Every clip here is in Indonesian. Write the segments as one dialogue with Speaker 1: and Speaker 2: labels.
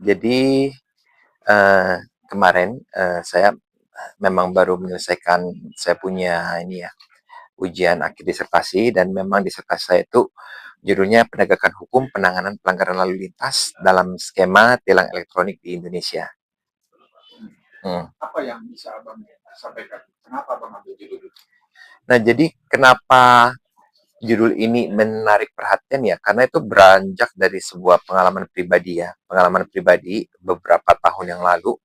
Speaker 1: Jadi, kemarin, saya memang baru menyelesaikan saya punya ini ya, ujian akhir disertasi dan memang disertasi saya itu judulnya Penegakan Hukum Penanganan Pelanggaran Lalu Lintas dalam Skema Tilang Elektronik di Indonesia.
Speaker 2: Apa yang bisa Abang sampaikan? Kenapa Abang ambil judul itu?
Speaker 1: Nah, jadi kenapa judul ini menarik perhatian ya? Karena itu beranjak dari sebuah pengalaman pribadi ya, pengalaman pribadi beberapa tahun yang lalu.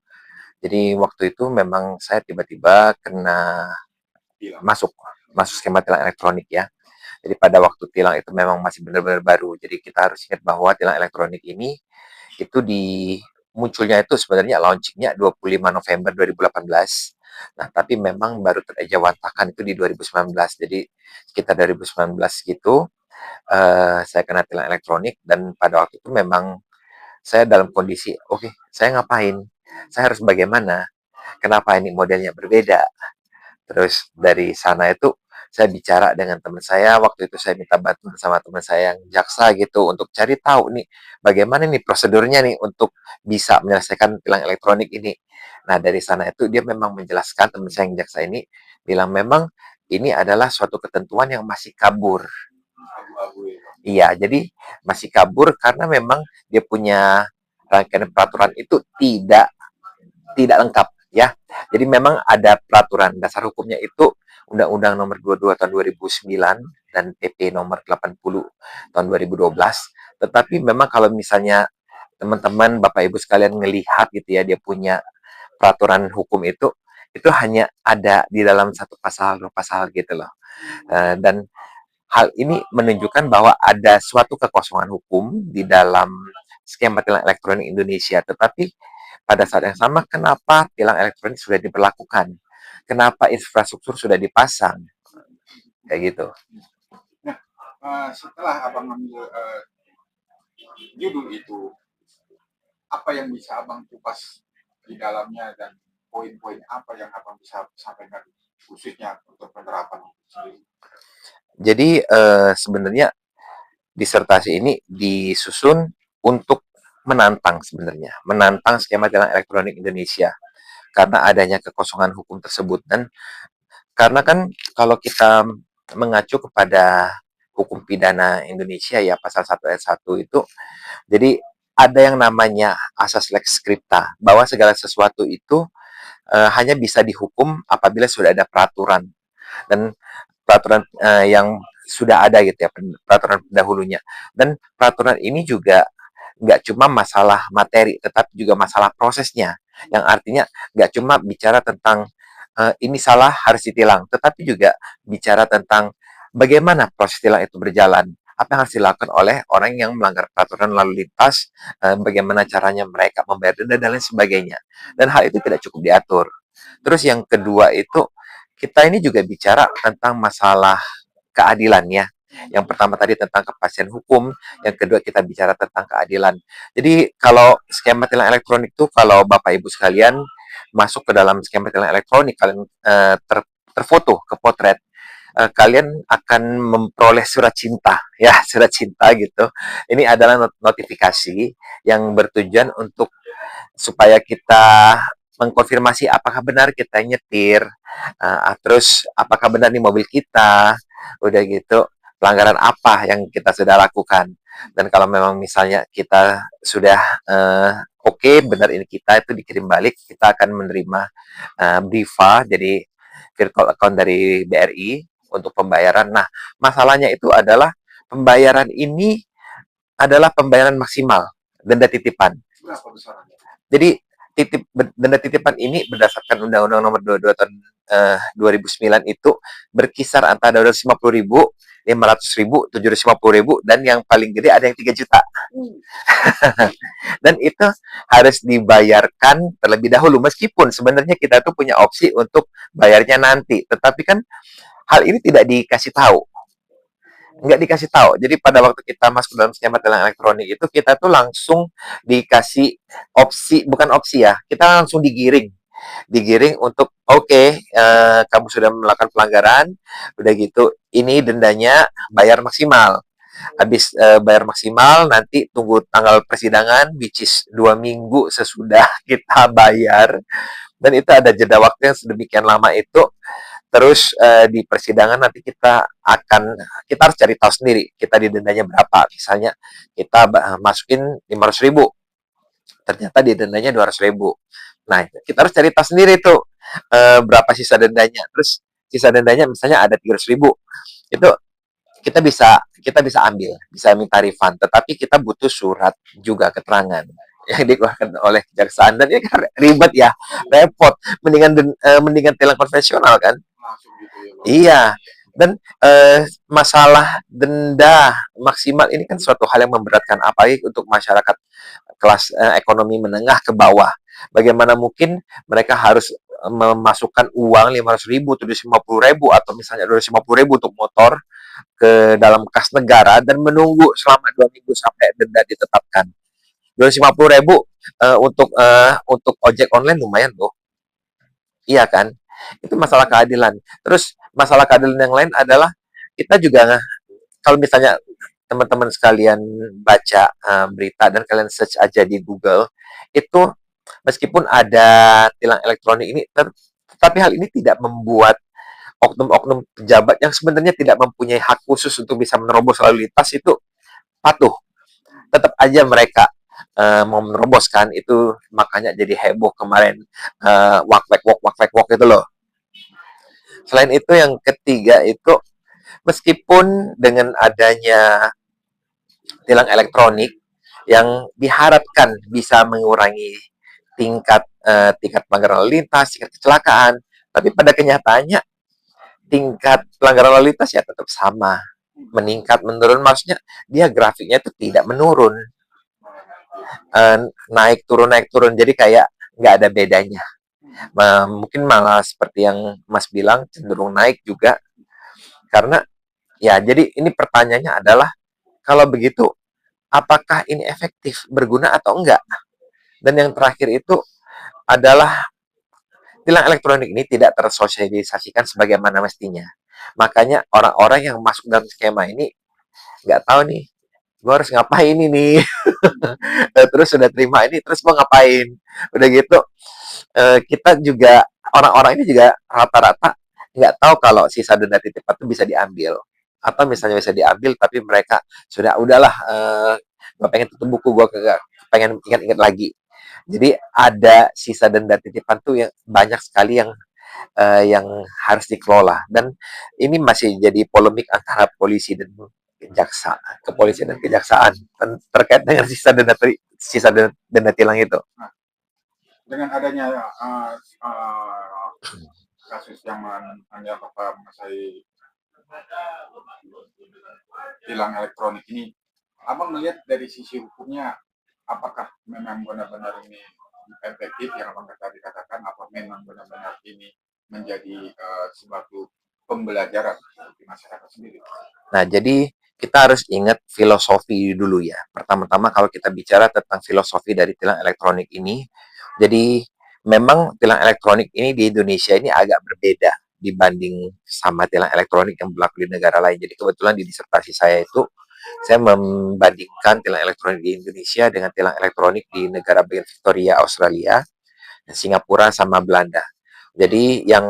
Speaker 1: Jadi waktu itu memang saya tiba-tiba kena
Speaker 2: Bilang.
Speaker 1: masuk masuk skema tilang elektronik ya. Jadi pada waktu tilang itu memang masih benar-benar baru. Jadi kita harus ingat bahwa tilang elektronik ini itu munculnya itu sebenarnya launchingnya 25 November 2018. Nah, tapi memang baru terejawantahkan itu di 2019. Jadi sekitar 2019 gitu, saya kena tilang elektronik dan pada waktu itu memang saya dalam kondisi, oke, saya ngapain? Saya harus bagaimana? Kenapa ini modelnya berbeda? Terus dari sana itu saya bicara dengan teman saya, waktu itu saya minta bantuan sama teman saya yang jaksa gitu untuk cari tahu nih bagaimana nih prosedurnya nih untuk bisa menyelesaikan tilang elektronik ini. Nah, dari sana itu dia memang menjelaskan, teman saya yang jaksa ini bilang memang ini adalah suatu ketentuan yang masih kabur.
Speaker 2: Abu-abu ya.
Speaker 1: Iya, jadi masih kabur karena memang dia punya rangkaian peraturan itu tidak tidak lengkap ya. Jadi memang ada peraturan dasar hukumnya itu Undang-Undang Nomor 22 Tahun 2009 dan PP Nomor 80 Tahun 2012. Tetapi memang kalau misalnya teman-teman Bapak Ibu sekalian ngelihat gitu ya, dia punya peraturan hukum itu hanya ada di dalam satu pasal dua pasal gitu loh. Dan hal ini menunjukkan bahwa ada suatu kekosongan hukum di dalam skema tilang elektronik Indonesia. Tetapi pada saat yang sama, kenapa tilang elektronik sudah diberlakukan? Kenapa infrastruktur sudah dipasang? Kayak gitu.
Speaker 2: Nah, setelah Abang ambil judul itu, apa yang bisa Abang kupas di dalamnya dan poin-poin apa yang Abang bisa sampaikan khususnya untuk penerapan sendiri?
Speaker 1: Jadi sebenarnya disertasi ini disusun untuk menantang sebenarnya, menantang skema tilang elektronik Indonesia karena adanya kekosongan hukum tersebut. Dan karena kan kalau kita mengacu kepada hukum pidana Indonesia ya pasal 1 ayat 1 itu, jadi ada yang namanya asas lex scripta, bahwa segala sesuatu itu hanya bisa dihukum apabila sudah ada peraturan. Dan peraturan yang sudah ada gitu ya, peraturan pendahulunya. Dan peraturan ini juga nggak cuma masalah materi, tetapi juga masalah prosesnya. Yang artinya nggak cuma bicara tentang ini salah harus ditilang, tetapi juga bicara tentang bagaimana proses tilang itu berjalan. Apa yang harus dilakukan oleh orang yang melanggar peraturan lalu lintas, bagaimana caranya mereka membayar denda dan lain sebagainya. Dan hal itu tidak cukup diatur. Terus yang kedua itu, kita ini juga bicara tentang masalah keadilan ya. Yang pertama tadi tentang kepastian hukum, yang kedua kita bicara tentang keadilan. Jadi kalau skema tilang elektronik itu, kalau Bapak Ibu sekalian masuk ke dalam skema tilang elektronik, kalian terfoto ke potret, kalian akan memperoleh surat cinta ya, surat cinta gitu. Ini adalah notifikasi yang bertujuan untuk supaya kita mengkonfirmasi apakah benar kita nyetir, terus apakah benar nih mobil kita, udah gitu pelanggaran apa yang kita sudah lakukan. Dan kalau memang misalnya kita sudah oke, benar ini kita, itu dikirim balik, kita akan menerima BRIVA, jadi virtual account dari BRI untuk pembayaran. Nah, masalahnya itu adalah pembayaran ini adalah pembayaran maksimal, denda titipan.
Speaker 2: Berapa besarannya?
Speaker 1: Jadi denda titipan ini berdasarkan Undang-Undang Nomor 22 Tahun 2009 itu berkisar antara 250.000, 500.000, 750.000, dan yang paling gede ada yang 3 juta. Dan itu harus dibayarkan terlebih dahulu, meskipun sebenarnya kita tuh punya opsi untuk bayarnya nanti, tetapi kan hal ini tidak dikasih tahu, nggak dikasih tahu. Jadi pada waktu kita masuk dalam skema tilang elektronik itu, kita tuh langsung dikasih opsi, bukan opsi ya, kita langsung digiring untuk kamu sudah melakukan pelanggaran, udah gitu ini dendanya bayar maksimal. Habis bayar maksimal, nanti tunggu tanggal persidangan, which is 2 minggu sesudah kita bayar. Dan itu ada jeda waktu yang sedemikian lama itu. Terus di persidangan nanti kita harus cari tahu sendiri kita didendanya berapa. Misalnya kita masukin 500.000, ternyata didendanya 200.000. Nah, kita harus cari tahu sendiri tuh berapa sisa dendanya. Terus sisa dendanya misalnya ada 300.000, itu kita bisa ambil, bisa minta refund. Tetapi kita butuh surat juga keterangan yang dikeluarkan oleh kejaksaan, dan ini kan ribet ya, repot. Mendingan tilang konvensional kan.
Speaker 2: Langsung gitu ya Bang.
Speaker 1: Iya, dan masalah denda maksimal ini kan suatu hal yang memberatkan, apalagi untuk masyarakat kelas ekonomi menengah ke bawah. Bagaimana mungkin mereka harus memasukkan uang 500.000, 750.000, atau misalnya 250.000 untuk motor ke dalam kas negara dan menunggu selama 2 minggu sampai denda ditetapkan. 250.000 untuk ojek online lumayan loh, iya kan? Itu masalah keadilan. Terus masalah keadilan yang lain adalah kita juga, kalau misalnya teman-teman sekalian baca berita dan kalian search aja di Google, itu meskipun ada tilang elektronik ini, tetapi hal ini tidak membuat oknum-oknum pejabat yang sebenarnya tidak mempunyai hak khusus untuk bisa menerobos lalu lintas itu patuh. Tetap aja mereka mau menerobos kan, itu makanya jadi heboh kemarin, wak itu loh. Selain itu, yang ketiga itu, meskipun dengan adanya tilang elektronik yang diharapkan bisa mengurangi tingkat pelanggaran lalu lintas, tingkat kecelakaan, tapi pada kenyataannya tingkat pelanggaran lalu lintas ya tetap sama, meningkat menurun, maksudnya dia grafiknya itu tidak menurun, naik turun, jadi kayak nggak ada bedanya. Mungkin malah seperti yang Mas bilang, cenderung naik juga, karena ya, jadi ini pertanyaannya adalah, kalau begitu apakah ini efektif, berguna atau enggak? Dan yang terakhir itu adalah tilang elektronik ini tidak tersosialisasikan sebagaimana mestinya. Makanya orang-orang yang masuk dalam skema ini nggak tahu nih, gue harus ngapain ini. Terus sudah terima ini, terus mau ngapain? Udah gitu, kita juga, orang-orang ini juga rata-rata nggak tahu kalau sisa denda titipan itu bisa diambil. Atau misalnya bisa diambil, tapi mereka sudah, udahlah, gue pengen tutup buku, gue pengen ingat-ingat lagi. Jadi ada sisa denda titipan tuh yang banyak sekali yang harus dikelola, dan ini masih jadi polemik antara polisi dan kepolisian dan kejaksaan terkait dengan sisa denda tilang itu.
Speaker 2: Nah, dengan adanya kasus yang mengenai tilang elektronik ini, Abang melihat dari sisi hukumnya, apakah memang benar-benar ini efektif yang Abang tadi katakan, apa memang benar-benar ini menjadi suatu pembelajaran bagi masyarakat sendiri?
Speaker 1: Nah, jadi kita harus ingat filosofi dulu ya. Pertama-tama, kalau kita bicara tentang filosofi dari tilang elektronik ini, jadi memang tilang elektronik ini di Indonesia ini agak berbeda dibanding sama tilang elektronik yang berlaku di negara lain. Jadi kebetulan di disertasi saya itu, saya membandingkan tilang elektronik di Indonesia dengan tilang elektronik di negara bagian Victoria, Australia, Singapura, sama Belanda. Jadi yang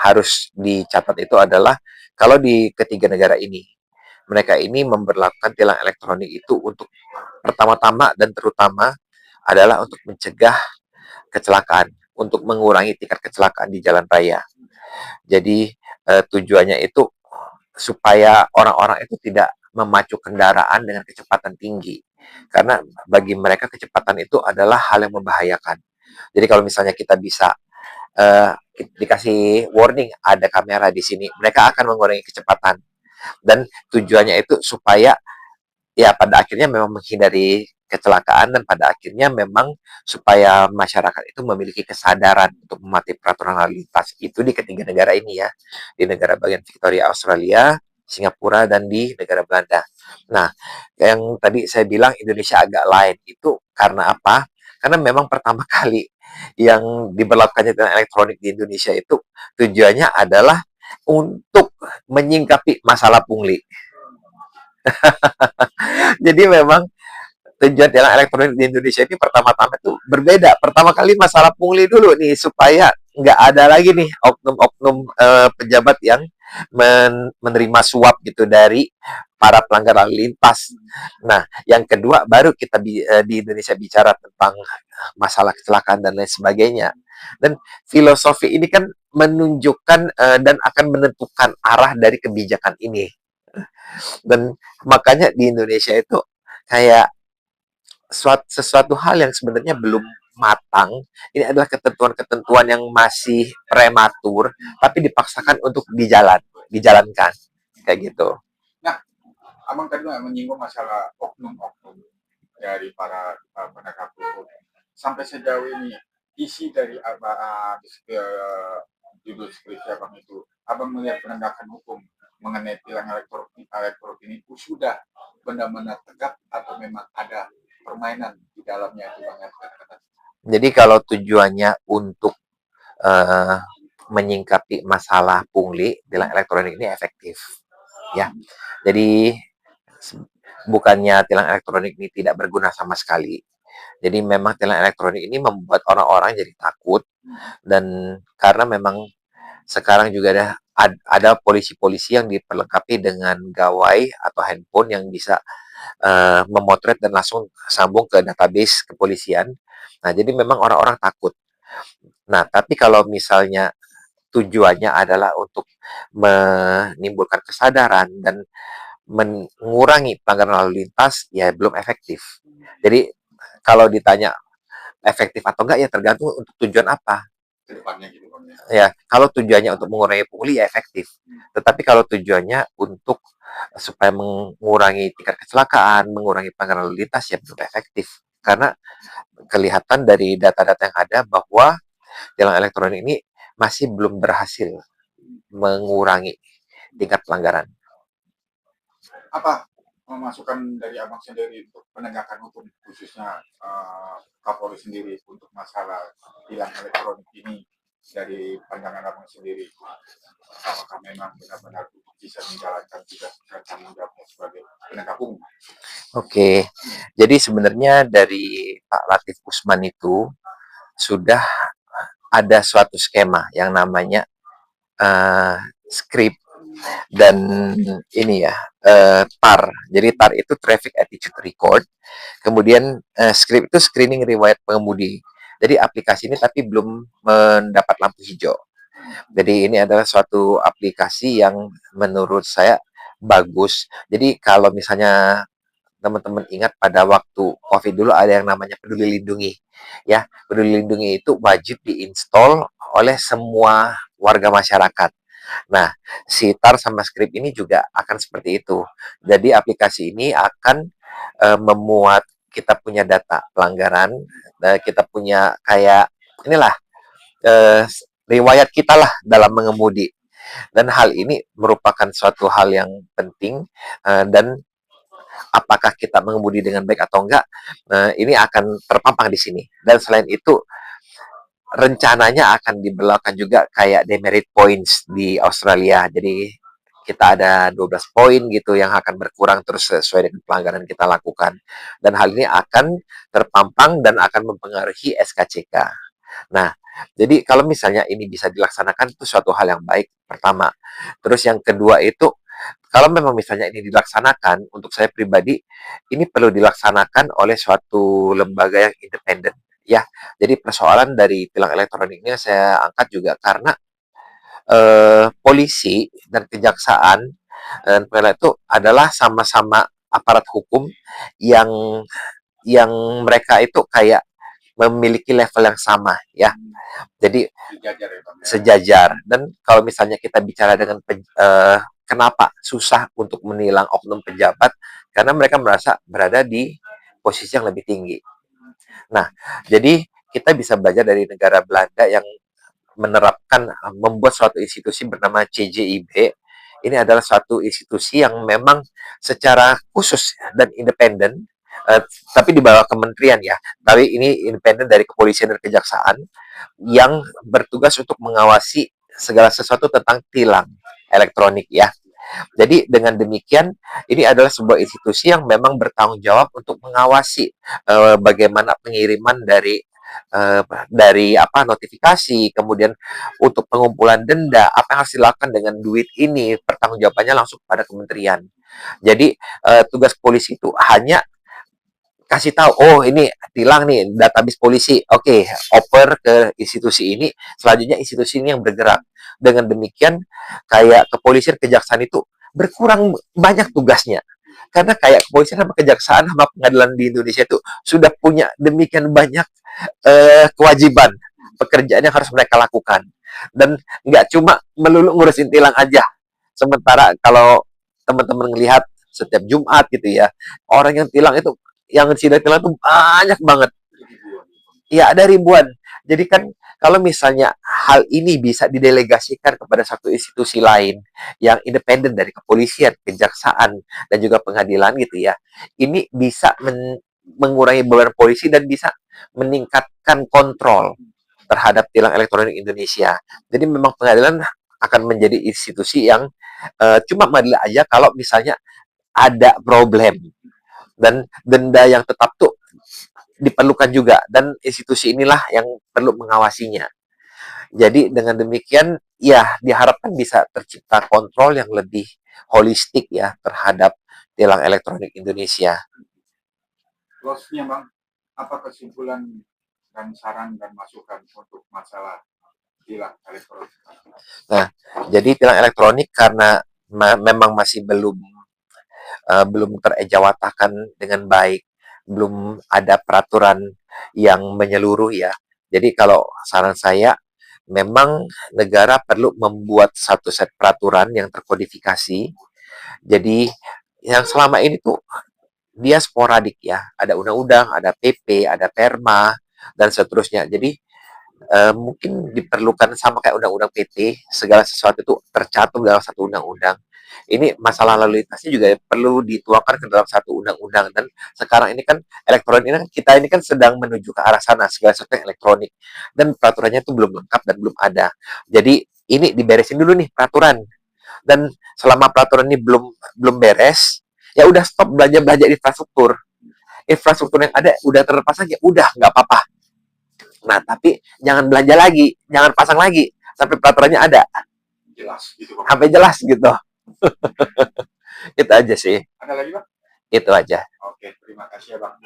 Speaker 1: harus dicatat itu adalah, kalau di ketiga negara ini, mereka ini memberlakukan tilang elektronik itu untuk pertama-tama dan terutama adalah untuk mencegah kecelakaan, untuk mengurangi tingkat kecelakaan di jalan raya. Jadi tujuannya itu supaya orang-orang itu tidak memacu kendaraan dengan kecepatan tinggi, karena bagi mereka kecepatan itu adalah hal yang membahayakan. Jadi kalau misalnya kita bisa dikasih warning, ada kamera di sini, mereka akan mengurangi kecepatan, dan tujuannya itu supaya ya pada akhirnya memang menghindari kecelakaan, dan pada akhirnya memang supaya masyarakat itu memiliki kesadaran untuk mematuhi peraturan lalu lintas. Itu di ketiga negara ini ya, di negara bagian Victoria, Australia, Singapura, dan di negara Belanda. Nah, yang tadi saya bilang Indonesia agak lain itu karena apa? Karena memang pertama kali yang diberlakukannya tilang elektronik di Indonesia itu tujuannya adalah untuk menyingkapi masalah pungli. Jadi memang tujuan tilang elektronik di Indonesia ini pertama-tama itu berbeda. Pertama kali masalah pungli dulu nih supaya nggak ada lagi nih oknum-oknum pejabat yang menerima suap gitu dari para pelanggar lalu lintas. Nah, yang kedua baru kita di Indonesia bicara tentang masalah kecelakaan dan lain sebagainya. Dan filosofi ini kan menunjukkan dan akan menentukan arah dari kebijakan ini. Dan makanya di Indonesia itu kayak sesuatu hal yang sebenarnya belum matang. Ini adalah ketentuan-ketentuan yang masih prematur, tapi dipaksakan untuk dijalankan, kayak gitu.
Speaker 2: Nah, abang tadi menyinggung masalah oknum-oknum dari para penegak hukum. Sampai sejauh ini isi dari judul skripsi abang itu, abang melihat penegakan hukum mengenai tilang elektronik ini sudah benar-benar tegak atau memang ada permainan di dalamnya itu bang?
Speaker 1: Jadi kalau tujuannya untuk uh, menyingkapi masalah pungli, tilang elektronik ini efektif, ya. Jadi bukannya tilang elektronik ini tidak berguna sama sekali. Jadi memang tilang elektronik ini membuat orang-orang jadi takut, dan karena memang sekarang juga ada polisi-polisi yang diperlengkapi dengan gawai atau handphone yang bisa memotret dan langsung sambung ke database kepolisian. Nah, jadi memang orang-orang takut. Nah, tapi kalau misalnya tujuannya adalah untuk menimbulkan kesadaran dan mengurangi pelanggaran lalu lintas, ya belum efektif. Jadi kalau ditanya efektif atau enggak, ya tergantung untuk tujuan apa.
Speaker 2: Kedepannya gitu bang ya.
Speaker 1: Ya, kalau tujuannya untuk mengurangi pungli ya efektif. Tetapi kalau tujuannya untuk supaya mengurangi tingkat kecelakaan, mengurangi pelanggaran lalu lintas, ya belum efektif. Karena kelihatan dari data-data yang ada bahwa tilang elektronik ini masih belum berhasil mengurangi tingkat pelanggaran.
Speaker 2: Apa masukan dari abang sendiri untuk penegakan hukum khususnya Kapolri sendiri untuk masalah tilang elektronik ini dari pandangan abang sendiri? Apakah memang benar-benar bisa menjalankan tugas dan tanggung jawabnya sebagai penegak hukum?
Speaker 1: Oke, jadi sebenarnya dari Pak Latif Usman itu sudah ada suatu skema yang namanya script dan ini ya, TAR. Jadi TAR itu Traffic Attitude Record. Kemudian script itu screening riwayat pengemudi. Jadi aplikasi ini tapi belum mendapat lampu hijau. Jadi ini adalah suatu aplikasi yang menurut saya bagus. Jadi kalau misalnya teman-teman ingat pada waktu COVID dulu ada yang namanya Peduli Lindungi. Ya, Peduli Lindungi itu wajib diinstal oleh semua warga masyarakat. Nah, si TAR sama Script ini juga akan seperti itu. Jadi aplikasi ini akan memuat kita punya data pelanggaran, kita punya kayak inilah eh, riwayat kita lah dalam mengemudi. Dan hal ini merupakan suatu hal yang penting, dan apakah kita mengemudi dengan baik atau enggak, ini akan terpampang di sini. Dan selain itu, rencananya akan diberlakukan juga kayak demerit points di Australia. Jadi kita ada 12 poin gitu yang akan berkurang terus sesuai dengan pelanggaran kita lakukan. Dan hal ini akan terpampang dan akan mempengaruhi SKCK. Nah, jadi kalau misalnya ini bisa dilaksanakan itu suatu hal yang baik pertama. Terus yang kedua itu kalau memang misalnya ini dilaksanakan, untuk saya pribadi ini perlu dilaksanakan oleh suatu lembaga yang independen. Ya, jadi persoalan dari tilang elektronik ini saya angkat juga karena polisi dan kejaksaan dan pengadilan itu adalah sama-sama aparat hukum yang mereka itu kayak memiliki level yang sama ya. Jadi sejajar. Dan kalau misalnya kita bicara dengan kenapa susah untuk menilang oknum pejabat, karena mereka merasa berada di posisi yang lebih tinggi. Nah, jadi kita bisa belajar dari negara Belanda yang menerapkan, membuat suatu institusi bernama CJIB. Ini adalah suatu institusi yang memang secara khusus dan independen, tapi di bawah kementerian ya. Tapi ini independen dari kepolisian dan kejaksaan yang bertugas untuk mengawasi segala sesuatu tentang tilang elektronik ya. Jadi dengan demikian ini adalah sebuah institusi yang memang bertanggung jawab untuk mengawasi bagaimana pengiriman dari apa notifikasi, kemudian untuk pengumpulan denda, apa yang harus dilakukan dengan duit ini, pertanggungjawabannya langsung pada kementerian. Jadi tugas polisi itu hanya kasih tahu, oh ini tilang nih database polisi, oke, oper ke institusi ini, selanjutnya institusi ini yang bergerak. Dengan demikian kayak kepolisian, kejaksaan itu berkurang banyak tugasnya, karena kayak kepolisian sama kejaksaan sama pengadilan di Indonesia itu sudah punya demikian banyak kewajiban pekerjaan yang harus mereka lakukan, dan nggak cuma melulu ngurusin tilang aja. Sementara kalau teman-teman ngelihat setiap Jumat gitu ya, orang yang tilang itu, yang sidak tilang itu banyak banget.
Speaker 2: Ribuan.
Speaker 1: Ya, ada ribuan. Jadi kan kalau misalnya hal ini bisa didelegasikan kepada satu institusi lain yang independen dari kepolisian, kejaksaan, dan juga pengadilan gitu ya, ini bisa mengurangi beban polisi dan bisa meningkatkan kontrol terhadap tilang elektronik Indonesia. Jadi memang pengadilan akan menjadi institusi yang cuma mengadili aja kalau misalnya ada problem, dan denda yang tetap tuh diperlukan juga, dan institusi inilah yang perlu mengawasinya. Jadi dengan demikian ya diharapkan bisa tercipta kontrol yang lebih holistik ya terhadap tilang elektronik Indonesia.
Speaker 2: Close-nya Bang, apa kesimpulan dan saran dan masukan untuk masalah tilang elektronik?
Speaker 1: Nah, jadi tilang elektronik karena memang masih belum terejawatakan dengan baik, belum ada peraturan yang menyeluruh ya. Jadi kalau saran saya, memang negara perlu membuat satu set peraturan yang terkodifikasi. Jadi yang selama ini tuh dia sporadik ya, ada undang-undang, ada PP, ada Perma, dan seterusnya. Jadi mungkin diperlukan sama kayak undang-undang PT, segala sesuatu itu tercatat dalam satu undang-undang. Ini masalah lalu lintasnya juga perlu dituangkan ke dalam satu undang-undang, dan sekarang ini kan elektronik ini, kita ini kan sedang menuju ke arah sana, segala sesuatu yang elektronik, dan peraturannya itu belum lengkap dan belum ada. Jadi ini diberesin dulu nih peraturan, dan selama peraturan ini belum belum beres, ya udah stop belanja infrastruktur. Infrastruktur yang ada udah terpasang ya udah nggak apa-apa. Nah, tapi jangan belanja lagi, jangan pasang lagi sampai peraturannya ada,
Speaker 2: Jelas gitu Bang.
Speaker 1: sampai jelas gitu. Itu aja sih,
Speaker 2: Ada lagi Bang?
Speaker 1: itu aja.
Speaker 2: Oke, terima kasih ya Bang.